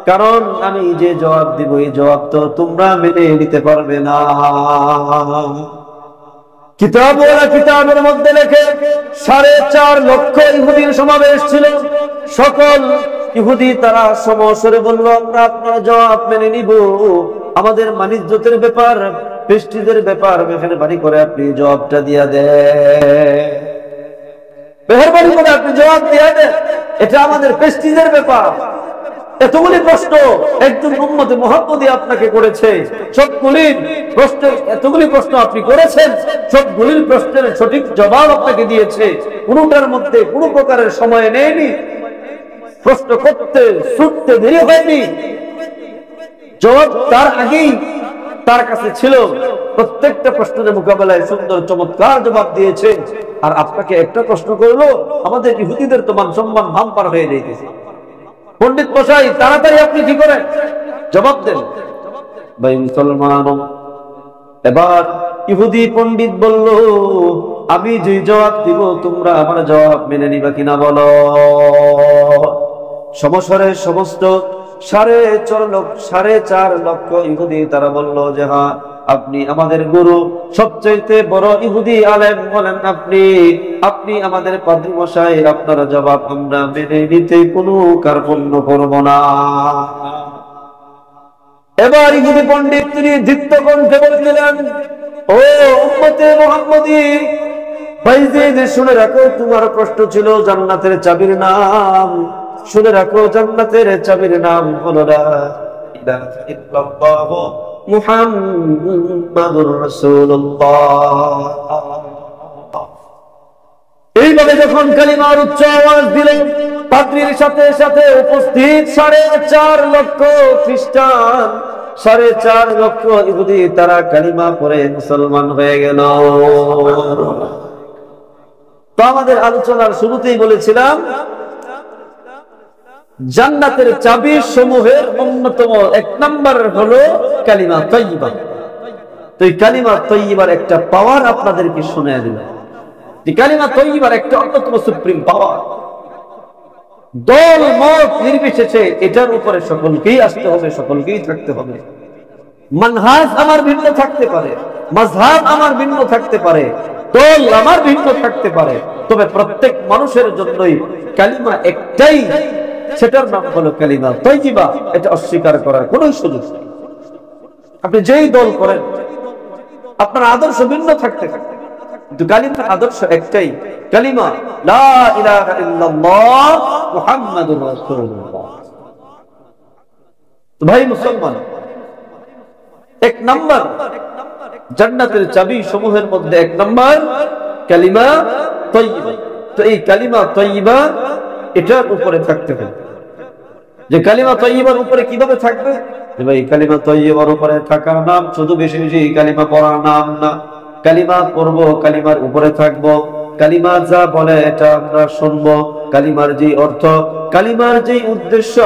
কারণ আমি যে জবাব দিব এই জবাব তো তোমরা মেনে নিতে পারবে না। কিতাব ওরা কিতাবের মধ্যে লেখে 4.5 লক্ষ ইহুদির সমাবেশ ছিল। সকল ইহুদি তারা সমস্বরে বলল আমরা আপনার জবাব মেনে নিব, আমাদের মানিজ্যতের ব্যাপার, প্রেস্টিজের ব্যাপার, মেহরবানি করে আপনি জবাবটা দিয়া দেন, মেহরবানি করে আপনি জবাব দিয়া দেন, এটা আমাদের প্রেস্টিজের ব্যাপার। এতগুলি প্রশ্ন একজন উম্মতে মুহাম্মদী আপনাকে করেছে, সবগুলির প্রশ্নের এতগুলি প্রশ্ন আপনি করেছেন, সবগুলির প্রশ্নের সঠিক জবাব আপনাকে দিয়েছে, কোনটার মধ্যে কোনো প্রকারের সময় নেয়নি, প্রশ্ন করতে ছুটতে দেরি হয়নি, জবাব তার আগেই তার কাছে ছিল, প্রত্যেকটা প্রশ্নের মোকাবেলায় সুন্দর চমৎকার জবাব দিয়েছে। আর আপনাকে একটা প্রশ্ন করলো, আমাদের ইহুদিদের তো মান সম্মান ভাঙপার হয়ে যাইতেছে। পণ্ডিত মশাই তাড়াতাড়ি আপনি কি করেন জবাব দেন। ভাই মুসলমান, এবার ইহুদি পণ্ডিত বলল আমি যে জবাব দিব তোমরা আমার জবাব মেনে নিবা কিনা বলো। সমস্বরে সমস্ত 4.5 লক্ষ ইহুদি তারা বলল যে হ্যাঁ আপনি আমাদের গুরু, সবচেয়ে বড় ইহুদি আলেম বলেন আপনি, আপনি আমাদের পাদ্রী মশাই, আপনার জবাব আমরা মেনে নিতে কোনো কার্পণ্য করব না। এবার ইহুদি পণ্ডিত তিনি দীপ্ত কণ্ঠে বললেন ও উম্মতে মুহাম্মদী, বাইজিদ শুনে রাখো তোমার প্রশ্ন ছিল জান্নাতের চাবির নাম, শুনে রাখো জান্নাতের চাবির নাম হলো লা ইলাহা ইল্লাল্লাহ মুহাম্মাদুর রাসূলুল্লাহ। এইভাবে যখন কালিমার উচ্চ আওয়াজ দিলেন, পাদ্রীর সাথে সাথে উপস্থিত 4.5 লক্ষ খ্রিস্টান, 4.5 লক্ষ ইহুদি তারা কালিমা পড়ে মুসলমান হয়ে গেল। তো আমাদের আলোচনার শুরুতেই বলেছিলাম জান্নাতের চাবি সমূহের অন্যতম 1 নম্বর হলো কালিমা তাইয়্যিবা। তো এই কালিমা তাইয়্যিবার একটা পাওয়ার আপনাদেরকে শুনিয়ে দিলাম। এই কালিমা তাইয়্যিবার একটা অন্যতম সুপ্রিম পাওয়ার, দল মত নির্বিশেষে এটার উপরে সকলকেই আসতে হবে, সকলকেই থাকতে হবে। মানহাজ আমার ভিন্ন থাকতে পারে, মাযহাব আমার ভিন্ন থাকতে পারে, দল আমার ভিন্ন থাকতে পারে, তবে প্রত্যেক মানুষের জন্যই কালিমা একটাই, সেটার নাম হলো কালিমা তাইয়্যিবা। এটা অস্বীকার করার কোনো সুযোগ নেই। আপনি যেই দল করেন, আপনার আদর্শ ভিন্ন থাকতে পারে, কিন্তু কালিমার আদর্শ একটাই, কালিমা লা ইলাহা ইল্লাল্লাহ মুহাম্মাদুর রাসূলুল্লাহ। তো ভাই মুসলমান, এক নাম্বার জান্নাতের চাবি সমূহের মধ্যে এক নাম্বার কালিমা তাইয়্যিবা। তো এই কালিমা তাইয়্যিবা এটার উপরে থাকতে হবে। যে কালিমা তাইয়্যিবার উপরে কিভাবে থাকবে? যে ভাই কালিমা তাইয়্যিবার উপরে থাকার নাম শুধু বেশি বেশি কালিমা পড়ার নাম না। কালিমা পড়বো, কালিমার উপরে থাকবো, কালিমা যা বলে এটা আমরা শুনবো, কালিমার যে অর্থ, কালিমার যে উদ্দেশ্য,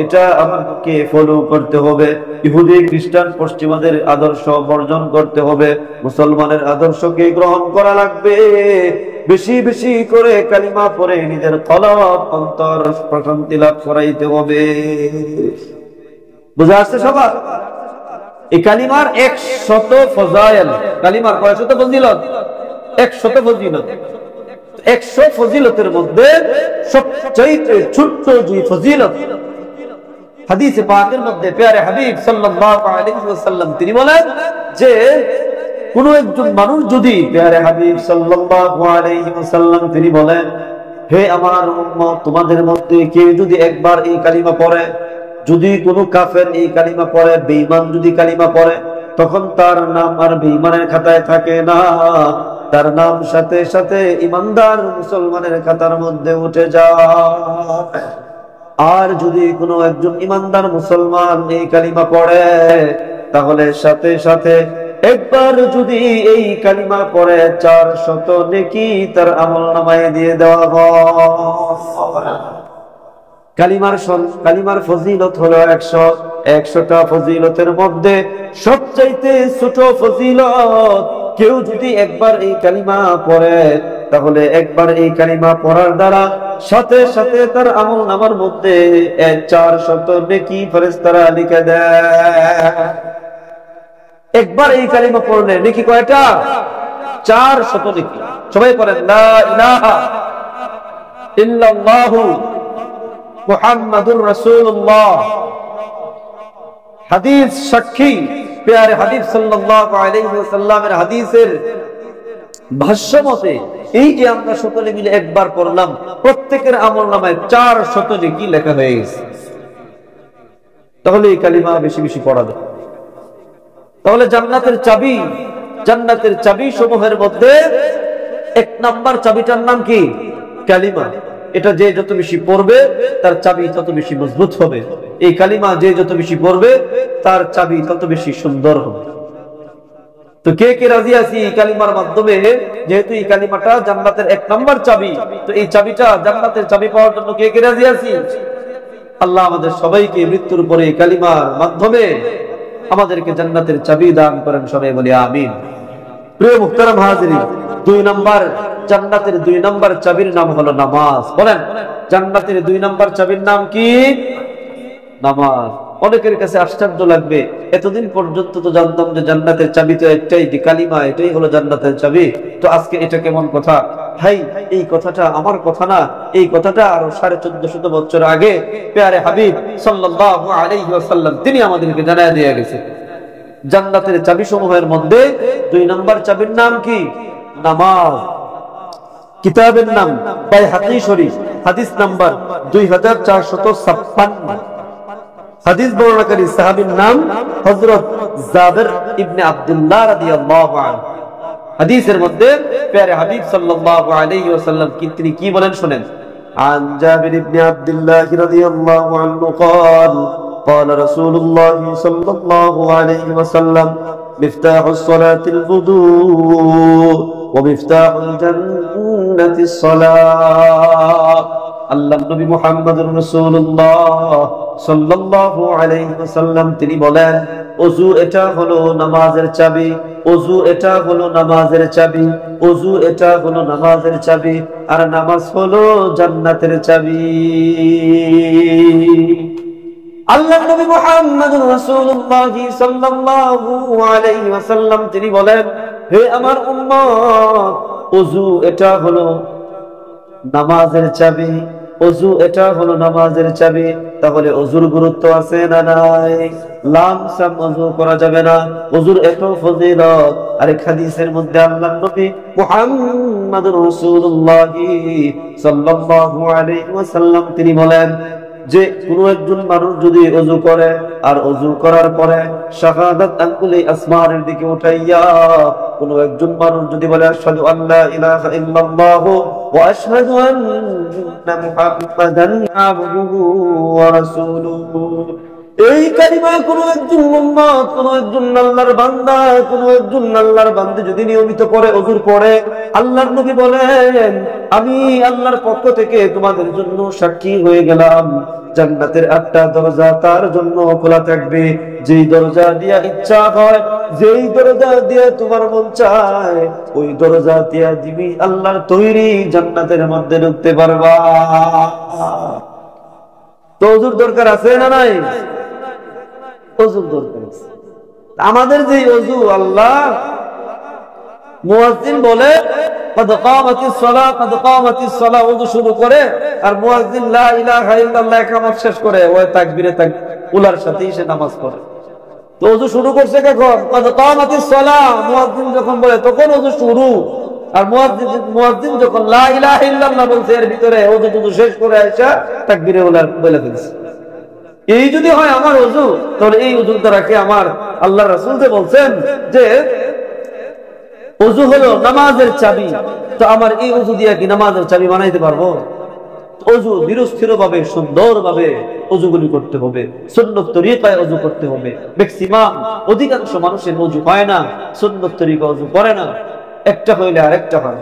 এটা আমাকে ফলো করতে হবে। ইহুদি খ্রিস্টান পশ্চিমাদের আদর্শ বর্জন করতে হবে, মুসলমানের আদর্শকে গ্রহণ করা লাগবে। বেশি বেশি করে কালিমা পড়ে নিজের কলব অন্তর প্রশান্তি লাভ করাইতে হবে। বুঝা আসছে সবার? এই কালিমার 100 ফজাইল, কালিমার কয়শত ফজিলত? 100 ফজিলত। 100 ফজিলতের মধ্যে সবচেয়ে ছোট্ট যে ফজিলত, হাদিসে পাকের মধ্যে প্যারে হাবিব সাল্লাল্লাহু আলাইহি ওয়াসাল্লাম তিনি বলেন যে কোন একজন মানুষ যদি, প্যারে হাবিব সাল্লাল্লাহু আলাইহি ওয়াসাল্লাম তিনি বলেন, হে আমার উম্মত, তোমাদের মধ্যে কেউ যদি একবার এই কালিমা পড়ে, যদি কোনো কাফের এই কালিমা পড়ে, বেঈমান যদি কালিমা পড়ে, তখন তার নাম আর বেঈমানের খাতায় থাকে না, তার নাম সাথে সাথে ইমানদার মুসলমানের খাতার মধ্যে উঠে যায়। আর যদি কোনো একজন ইমানদার মুসলমান এই কালিমা পড়ে, তাহলে সাথে সাথে একবার যদি এই কালিমা পড়ে 400 নেকি তার আমলনামায় দিয়ে দেওয়া হয়। কালিমার ফজিলত হলো 100। 100টা ফজিলতের মধ্যে সবচাইতে ছোট ফজিলত, কেউ যদি একবার এই কালিমা পড়ে, তাহলে একবার এই কালিমা পড়ার দ্বারা সাথে সাথে তার আমলনামার মধ্যে 400 নেকি ফেরেশতারা লিখে দেয়। একবার এই কালিমা পড়লে নেকি কয়টা? 400 নেকি। সবাই পড়েন লা ইলাহা ইল্লাল্লাহু মুহাম্মাদুর রাসূলুল্লাহ। হাদিস সাক্ষী প্যারে হাবিব সাল্লাল্লাহু আলাইহি ওয়াসাল্লামের হাদিসের ভাষ্য মতে, এই যে আমরা সকলে মিলে একবার পড়লাম, প্রত্যেকের আমলনামায় 400 নেকি লেখা হয়ে গেছে। তাহলে এই কালিমা বেশি বেশি পড়া যায়। তাহলে জান্নাতের চাবি সমূহের মধ্যে এক নাম্বার চাবিটার নাম কি? কালিমা। এটা যে যত বেশি পড়বে তার চাবি তত বেশি মজবুত হবে। এই কালিমা যে যত বেশি পড়বে তার চাবি তত বেশি সুন্দর হবে। তো কে কে রাজি আছি এই কালিমার মাধ্যমে? যেহেতু এই কালিমাটা জান্নাতের এক নাম্বার চাবি, তো এই চাবিটা, জান্নাতের চাবি পাওয়ার জন্য কে কে রাজি আছি? আল্লাহ আমাদের সবাইকে মৃত্যুর পরে এই কালিমার মাধ্যমে আমাদেরকে জান্নাতের চাবি দান করেন, সবাই বলি আমিন। প্রিয় মুহতারাম হাজিরিন, জান্নাতের 2 নাম্বার চাবির নাম হলো নামাজ। বলেন, জান্নাতের 2 নাম্বার চাবির নাম কি? নামাজ। অনেকের কাছে আশ্চর্য লাগবে, এতদিন পর্যন্ত তো জানতাম যে জান্নাতের চাবি তো একটাই, যে কালিমা, এটাই হলো জান্নাতের চাবি, তো আজকে এটা কেমন কথা? ভাই, এই কথাটা আমার কথা না, এই কথাটা আরো 1450 বছর আগে প্যারে হাবিব সাল্লাল্লাহু আলাইহি ওয়াসাল্লাম তিনি আমাদেরকে জানায় দিয়ে গেছে। জান্নাতের চাবি সমূহের মধ্যে 2 নাম্বার চাবির নাম কি? নামাজ। কিতাবের নাম বাইহাকী শরীফ, হাদিস নাম্বার 2456। হাদিস বর্ণনাকারী সাহাবীর নাম হযরত জাবের ইবনে আব্দুল্লাহ রাদিয়াল্লাহু আনহু। হাদিসের মধ্যে প্যারে হাবিব সাল্লাল্লাহু আলাইহি ওয়াসাল্লাম তিনি কি বলেন শুনেন। আন জাবির ইবনে আব্দুল্লাহ রাদিয়াল্লাহু আনহু قال قال رسول الله صلى الله عليه وسلم مفتاح الصلاة الوضوء ومفتاح الجنة الصلاة। আল্লাহ নবী মুহাম্মদুর রাসূলুল্লাহ সাল্লাল্লাহু আলাইহি ওয়াসাল্লাম তিনি বলেন, ওযু এটা হলো নামাজের চাবি, ওযু এটা হলো নামাজের চাবি, ওযু এটা হলো নামাজের চাবি, আর নামাজ হলো জান্নাতের চাবি। আল্লাহর নবী মুহাম্মদুর রাসূলুল্লাহ সাল্লাল্লাহু আলাইহি ওয়াসাল্লাম তিনি বলেন, হে আমার উম্মত, ওযু এটা হলো নামাজের চাবি, ওযু এটা হলো নামাজের চাবি। তাহলে ওযুর গুরুত্ব আছে না নাই? লামসাম ওযু করা যাবে না, ওযুর এত ফজিলত। আরেক হাদিসের মধ্যে আল্লাহর নবী মুহাম্মদুর রাসূলুল্লাহ সাল্লাল্লাহু আলাইহি ওয়াসাল্লাম তিনি বলেন যে কোনো একজন মানুষ যদি ওযু করে আর ওযু করার পরে শাহাদাত আঙ্গুলি আসমানের দিকে উঠাইয়া কোনো একজন মানুষ যদি বলে আশহাদু আল্লা ইলাহা ইল্লাল্লাহ ওয়া আশহাদু আন্না মুহাম্মাদান আবদুহু ওয়া রাসূলুহু, এই কালিমা কোনো একজন উম্মত, কোনো একজন আল্লাহর বান্দা, কোনো একজন আল্লাহর বান্দী যদি নিয়মিত পড়ে, ওযুর পড়ে, আল্লাহর নবী বলেন আমি আল্লাহর পক্ষ থেকে তোমাদের জন্য সাক্ষী হয়ে গেলাম, জান্নাতের 8টা দরজা তার জন্য খোলা থাকবে। যেই দরজা দিয়া ইচ্ছা হয়, যেই দরজা দিয়া তোমার মন চায়, ওই দরজা দিয়া দিবি আল্লাহর তৈরি জান্নাতের মধ্যে ঢুকতে পারবা। তো ওযুর দরকার আছে না নাই? ওযুর দরকার আছে। আমাদের যে ওযু, আল্লাহ মুয়াজ্জিন বলে কদ কামাতিস সালাহ, কদ কামাতিস সালাহ, ওযু শুরু করে আর মুয়াজ্জিন লা ইলাহা ইল্লাল্লাহ ইকামত শেষ করে ওই তাকবীরে উলার সাথেই সে নামাজ পড়ে। তো ওযু শুরু করছে কখন? কদ কামাতিস সালাহ, মুয়াজ্জিন যখন বলে তখন ওযু শুরু। আর মুয়াজ্জিন যখন লা ইলাহা ইল্লাল্লাহ বলছে এর ভিতরে ওযু শেষ করে আয়েশা তাকবীরে উলার বলে ফেলছে। এই যদি হয় আমার ওযু, তাহলে এই ওযুর দ্বারা কি আমার আল্লাহর রাসূল যে বলছেন যে ওযু হলো নামাজের চাবি, তো আমার এই ওযু দিয়ে কি নামাজের চাবি বানাইতে পারবো? ওযু ধীরস্থিরভাবে সুন্দরভাবে ওযুগুলি করতে হবে, সুন্নত তরিকায় ওযু করতে হবে। ম্যাক্সিমাম অধিকাংশ মানুষের ওযু হয় না, সুন্নত তরিকা ওযু করে না, একটা হইলে আরেকটা হয়।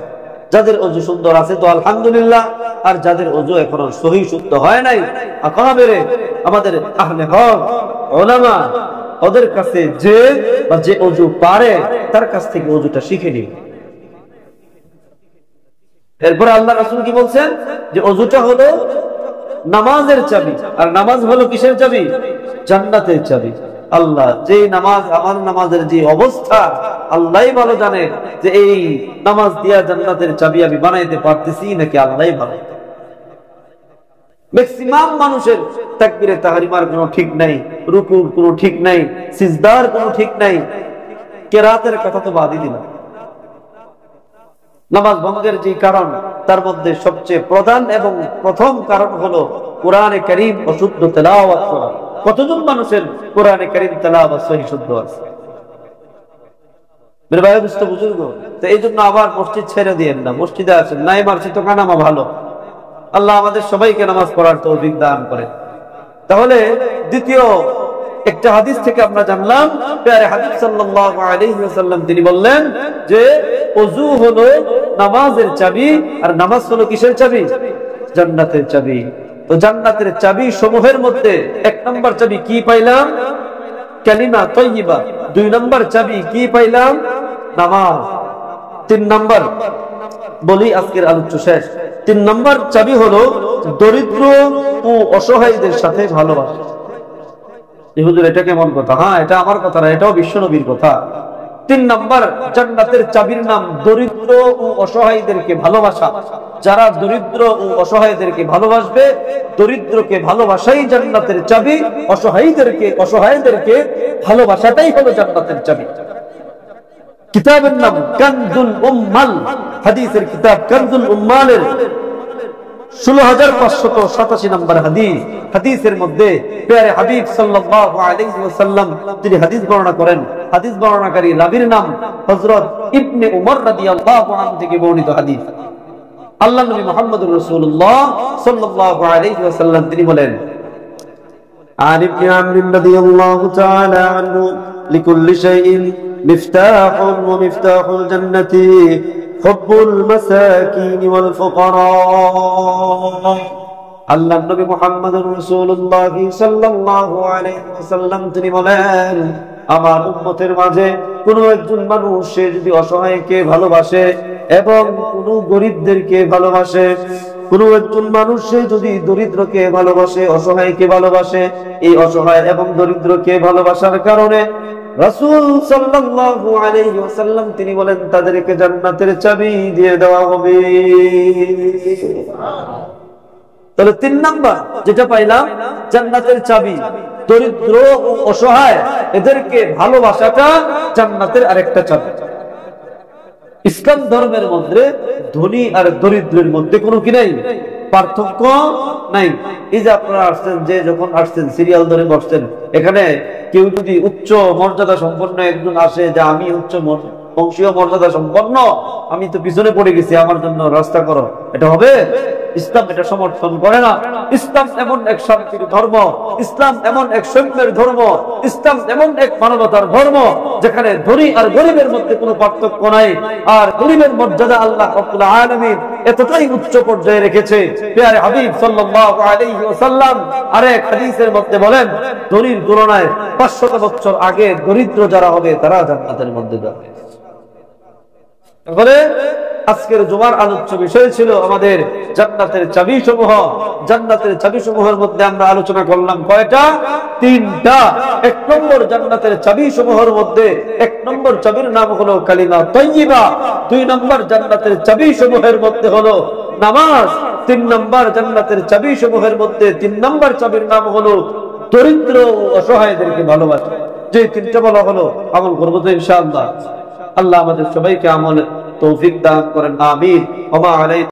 যাদের ওযু সুন্দর আছে তো আলহামদুলিল্লাহ, আর যাদের ওযু এখনো সহি শুদ্ধ হয় নাই, আকরাবেরে আমাদের আহলে হক উলামা ওদের কাছে যে ওযু পারে তার কাছ থেকে ওযুটা শিখে নিন। এরপর আল্লাহ রাসূল কি বলছেন যে ওযুটা হলো নামাজের চাবি, আর নামাজ হলো কিসের চাবি? জান্নাতের চাবি। আল্লাহ যে নামাজ, আমার নামাজের যে অবস্থা আল্লাহই ভালো জানে যে এই নামাজ দিয়া জান্নাতের চাবি আমি বানাইতে পারতেছি নাকি আল্লাহই ভালো। ম্যাক্সিমাম মানুষের তাকবীরে তাহরিমার কোনো ঠিক নাই, রুকুর কোনো ঠিক নাই, সিজদার কোনো ঠিক নাই, কেরাতের কথা তো বাদই দিলাম। নামাজ ভঙ্গের যে কারণ তার মধ্যে সবচেয়ে প্রধান এবং প্রথম কারণ হলো কোরআনে কারীম অশুদ্ধ তেলাওয়াত করা। কতজন মানুষের কোরআনে কারীম তেলাওয়াত সহি শুদ্ধ আছে? মেরে ভাই বুঝতে বুঝুর্গ, তো এই জন্য আবার মসজিদ ছেড়ে দিয়েন না। মসজিদে আছেন নাই মারছি তো কানামা ভালো। আল্লাহ আমাদের সবাইকে নামাজ পড়ার তৌফিক দান করে। তাহলে দ্বিতীয় একটা হাদিস থেকে আমরা জানলাম, প্যারে হাবিব সাল্লাল্লাহু আলাইহি ওয়াসাল্লাম তিনি বললেন যে ওযু হলো নামাজের চাবি, আর নামাজ হলো কিসের চাবি? জান্নাতের চাবি। তো জান্নাতের চাবি সমূহের মধ্যে 1 নম্বর চাবি কি পাইলাম? কালিমা তাইয়্যিবা। 2 নম্বর চাবি কি পাইলাম? নামাজ। 3 নম্বর বলি আজকের আলোচ্য শেষ। 3 নম্বর চাবি হলো দরিদ্র ও অসহায়দের সাথে ভালোবাসা। হুজুর এটা কেমন কথা? হ্যাঁ, এটা আমার কথা না, এটাও বিশ্বনবীর কথা। 3 নম্বর জান্নাতের চাবির নাম দরিদ্র ও অসহায়দেরকে ভালোবাসা। যারা দরিদ্র ও অসহায়দেরকে ভালোবাসবে, দরিদ্রকে ভালোবাসাই জান্নাতের চাবি, অসহায়দেরকে ভালোবাসাটাই হলো জান্নাতের চাবি। কিতাবের নাম কানজুল উম্মাল, হাদিসের কিতাব কানজুল উম্মালের 16587 নম্বর হাদিস। হাদিসের মধ্যে প্যারে হাবিব সাল্লাল্লাহু আলাইহি ওয়াসাল্লাম তিনি হাদিস বর্ণনা করেন। হাদিস বর্ণনাকারী রাবীর নাম হযরত ইবনে উমর রাদিয়াল্লাহু আনহু থেকে বর্ণিত হাদিস। আল্লাহ নবী মুহাম্মদুর রাসূলুল্লাহ সাল্লাল্লাহু আলাইহি ওয়াসাল্লাম তিনি বলেন, আন ইবনে আমর রাদিয়াল্লাহু তাআলা আনহু লিকুল্লি শাইইন মিফতাহুন ওয়া মিফতাহুল জান্নাতি হুব্বুল মাসাকিন ওয়াল ফুকারা। আল্লাহর নবী মুহাম্মদুর রাসূলুল্লাহ সাল্লাল্লাহু আলাইহি ওয়াসাল্লাম তিনি বলেন, আমার উম্মতের মাঝে কোনো একজন মানুষ সে যদি অসহায়কে ভালোবাসে এবং কোনো গরিবদেরকে ভালোবাসে, কোন একজন মানুষ যদি দরিদ্রকে ভালোবাসে, অসহায়কে ভালোবাসে, এই অসহায় এবং দরিদ্রকে ভালোবাসার কারণে রাসূল সাল্লাল্লাহু আলাইহি ওয়াসাল্লাম তিনি বলেন তাদেরকে জান্নাতের চাবি দিয়ে দেওয়া হবে। তাহলে 3 নাম্বার যেটা পাইলাম, জান্নাতের চাবি। দরিদ্র ও অসহায় এদেরকে ভালোবাসাটা জান্নাতের আরেকটা চাবি। ইসলাম ধর্মের মধ্যে ধনী আর দরিদ্রের মধ্যে কোনো কি নাই, পার্থক্য নাই। এই যে আপনারা আসছেন, যে যখন আসছেন সিরিয়াল ধরে বসছেন, এখানে কেউ যদি উচ্চ মর্যাদা সম্পন্ন একজন আসে যে আমি উচ্চ বংশীয় মর্যাদা সম্পন্ন, আমি তো পিছনে পড়ে গেছি, আমার জন্য রাস্তা করো, এটা হবে? ইসলাম এটা সমর্থন করে না। ইসলাম এমন এক শান্তির ধর্ম, ইসলাম এমন এক সৌম্যের ধর্ম, ইসলাম এমন এক মানবতার ধর্ম যেখানে ধনী আর গরিবের মধ্যে কোনো পার্থক্য নাই। আর গরিবের মর্যাদা আল্লাহ রাব্বুল আলামিন এতটাই উচ্চ পর্যায়ে রেখেছে। প্রিয় হাবিব সাল্লাল্লাহু আলাইহি ওয়াসাল্লাম আরেক হাদিসের মধ্যে বলেন, ধনীর তুলনায় 500 বছর আগে দরিদ্র যারা হবে তারা জান্নাতের মধ্যে যাবে। তাহলে আজকের জুমার আলোচ্য বিষয় ছিল আমাদের জান্নাতের চাবি সমূহ। জান্নাতের চাবি সমূহের মধ্যে আমরা আলোচনা করলাম কয়টা? 3টা। 1 নম্বর জান্নাতের চাবি সমূহের মধ্যে 1 নম্বর চাবির নাম হলো কালিমা তাইয়্যিবা। 2 নম্বর জান্নাতের চাবি সমূহের মধ্যে হলো নামাজ। 3 নম্বর জান্নাতের চাবি সমূহের মধ্যে 3 নম্বর চাবির নাম হলো দরিদ্র ও অসহায়দেরকে ভালোবাসা। যে 3টা বলা হলো, আমল করব তো ইনশাআল্লাহ। আল্লাহ আমাদের সবাইকে আমল তৌফিক দান করেন, আমিন। ওয়া মা আলাইনা